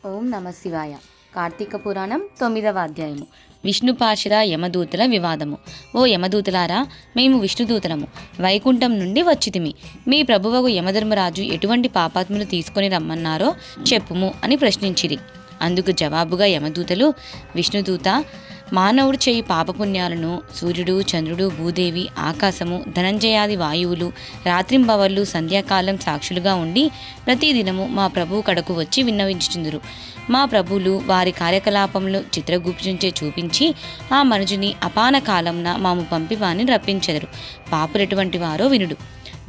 ఓం నమ శివాయ. కార్తీక పురాణం 9వ అధ్యాయము. విష్ణుపాశుర యమదూతల వివాదము. ఓ యమదూతలారా, మేము విష్ణుదూతలము, వైకుంఠం నుండి వచ్చితిమి. మీ ప్రభువగు యమధర్మరాజు ఎటువంటి పాపాత్ములు తీసుకొని రమ్మన్నారో చెప్పుము అని ప్రశ్నించిరి. అందుకు జవాబుగా యమదూతలు, విష్ణుదూత, మానవుడు చేయి పాపపుణ్యాలను సూర్యుడు, చంద్రుడు, భూదేవి, ఆకాశము, ధనంజయాది వాయువులు రాత్రింబవళ్ళు సంధ్యాకాలం సాక్షులుగా ఉండి ప్రతిదినము మా ప్రభువు కడకు వచ్చి విన్నవించుచుందురు. మా ప్రభువులు వారి కార్యకలాపములు చిత్రగుప్తుంచే చూపించి ఆ మనుజుని అపాన కాలంన మాము పంపి వాని రప్పించెదరు. పాపులెటువంటి వారో వినుడు.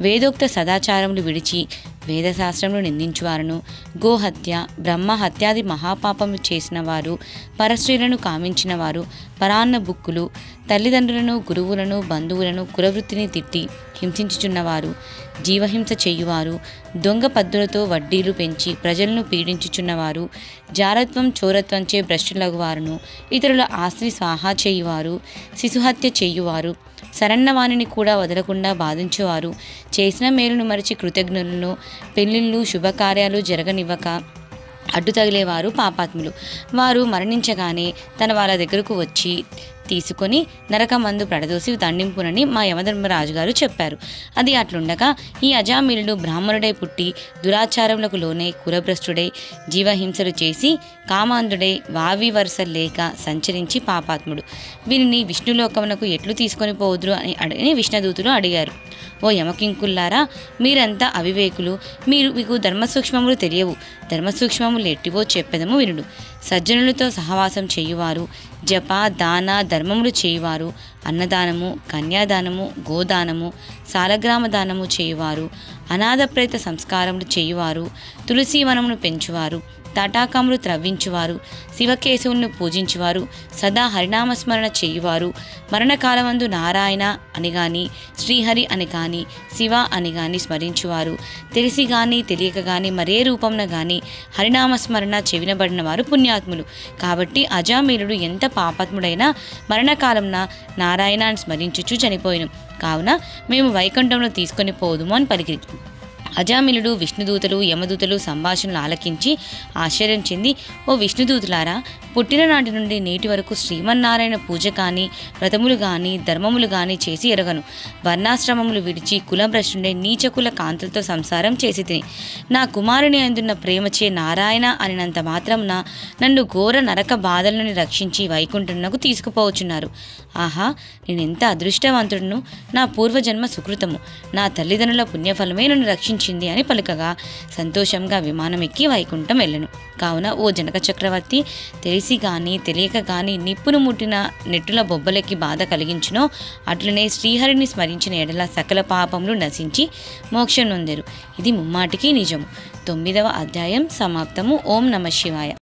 వేదోక్త సదాచారములు విడిచి వేదశాస్త్రములు నిందించువారును, గోహత్య, బ్రహ్మ హత్యాది మహాపాపములు చేసిన వారు, పరస్త్రీలను కామించిన వారు, పరాన్న బుక్కులు, తల్లిదండ్రులను, గురువులను, బంధువులను, కులవృత్తిని తిట్టి హింసించుచున్నవారు, జీవహింస చేయువారు, దొంగ పద్దులతో వడ్డీలు పెంచి ప్రజలను పీడించుచున్నవారు, జారత్వం చోరత్వంచే భ్రష్టులగువారును, ఇతరుల ఆస్తి స్వాహా చేయువారు, శిశుహత్య చేయువారు, శరణ్యవాణిని కూడా వదలకుండా బాధించేవారు, చేసిన మేలును మరిచి కృతజ్ఞులను, పెళ్లిళ్ళు శుభకార్యాలు జరగనివ్వక అడ్డు తగిలేవారు పాపాత్ములు. వారు మరణించగానే తన వాళ్ళ దగ్గరకు వచ్చి తీసుకొని నరకమందు ప్రడదోసి దండింపునని మా యమధర్మరాజు గారు చెప్పారు. అది అట్లుండగా ఈ అజామిలుడు బ్రాహ్మణుడై పుట్టి దురాచారములకు లోనే కులభ్రష్టుడై జీవహింసలు చేసి కామాంధుడై వావి వరుస లేక సంచరించి పాపాత్ముడు. వీరిని విష్ణులోకమునకు ఎట్లు తీసుకొని పోదురు అని విష్ణుదూతులు అడిగారు. ఓ యమకింకుల్లారా, మీరంతా అవివేకులు, మీకు ధర్మసూక్ష్మములు తెలియవు. ధర్మసూక్ష్మములు ఎట్టివో చెప్పెదము వినుడు. సజ్జనులతో సహవాసం చేయువారు, జప దాన ధర్మములు చేయువారు, అన్నదానము, కన్యాదానము, గోదానము, సాలగ్రామ దానము చేయువారు, అనాథ ప్రేత సంస్కారములు చేయువారు, తులసి వనమును పెంచువారు, తటాకములు త్రవ్వించువారు, శివకేశవులను పూజించువారు, సదా హరినామస్మరణ చేయువారు, మరణకాలమందు నారాయణ అని గాని, శ్రీహరి అని కానీ, శివ అని కానీ స్మరించువారు, తెలిసి కానీ తెలియక కానీ మరే రూపంన కానీ హరినామస్మరణ చెవినబడిన వారు పుణ్యాత్ములు. కాబట్టి అజామిలుడు ఎంత పాపాత్ముడైనా మరణకాలంన నారాయణ అని స్మరించుచు చనిపోయిను. కావున మేము వైకుంఠంలో తీసుకొని పోదుము అని పలికిరి. అజామిలుడు విష్ణుదూతలు యమదూతలు సంభాషణలు ఆలకించి ఆశ్చర్యం చెంది, ఓ విష్ణుదూతులారా, పుట్టిన నాటి నుండి నేటి వరకు శ్రీమన్నారాయణ పూజ కానీ వ్రతములు కానీ ధర్మములు కానీ చేసి ఎరగను. వర్ణాశ్రమములు విడిచి కులభ్రష్టుండే నీచకుల కాంతులతో సంసారం చేసి తిని నా కుమారుని అందున్న ప్రేమచే నారాయణ అనినంత మాత్రమున నన్ను ఘోర నరక బాధల నుండి రక్షించి వైకుంఠమునకు తీసుకుపోవచ్చున్నారు. ఆహా, నేనెంత అదృష్టవంతుడును! నా పూర్వజన్మ సుకృతము, నా తల్లిదండ్రుల పుణ్యఫలమే నన్ను రక్షించింది అని పలుకగా సంతోషంగా విమానం ఎక్కి వైకుంఠం వెళ్ళను. కావున ఓ జనక చక్రవర్తి, తెలిసి కానీ తెలియక కానీ నిప్పును ముట్టిన నెట్టుల బొబ్బలెక్కి బాధ కలిగించునో అట్లనే శ్రీహరిని స్మరించిన ఎడల సకల పాపములు నశించి మోక్షం నొందెరు. ఇది ముమ్మాటికి నిజము. 9వ అధ్యాయం సమాప్తము. ఓం నమ శివాయ.